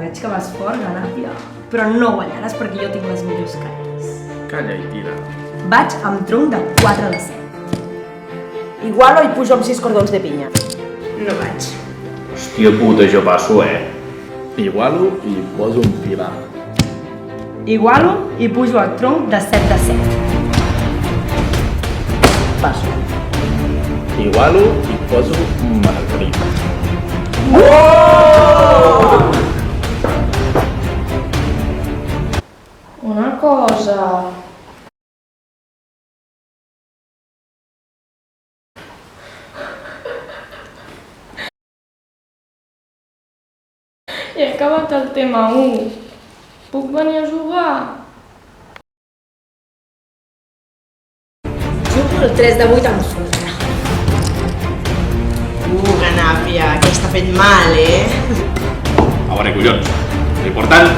veig que vas fort, Ganàpia. Però no guanyaràs perquè jo tinc les millors cartes. Calla i tira. Vaig amb tronc de 4 de 7. Igualo i pujo amb 6 cordons de pinya. No vaig. Hòstia puta, jo passo, Igualo i poso un pilar. Igualo i pujo al tronc de 7 de 7. Passo. Igualo i poso un margarita. Una cosa... He acabat el tema 1. Puc venir a jugar? Jugo el 3 de 8 amb sorra. Ganàpia, que està fent mal, A veure, collons, l'important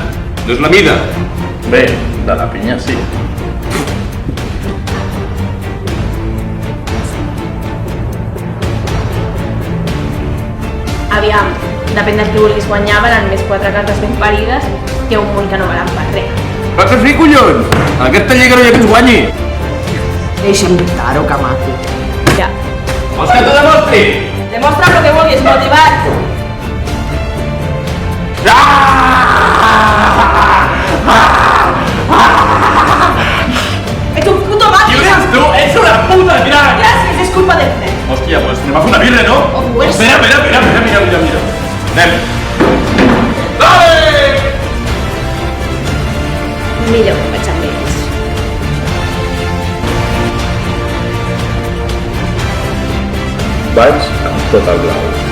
no és la mida. Bé, de la pinya sí. Aviam, depèn del que vulguis guanyar, valen més 4 cartes ben parides que un munt que no valen per res. Vas a fer, collons! Aquesta lliga no hi ha qui es guanyi! Deixa'm dubtar-ho, que maco. Ja. Vols que t'ho demostri? Demostra'm el que vulguis, motivat! Ets un puto maco! Qui ets tu? Ets una puta, crac! Gràcies, és culpa del fred. Hòstia, doncs anem a fer una birra, no? Oh, ho és. Espera, mira. Anem. Dale! Millor que vaig amb ells. Vaig amb tot el blau.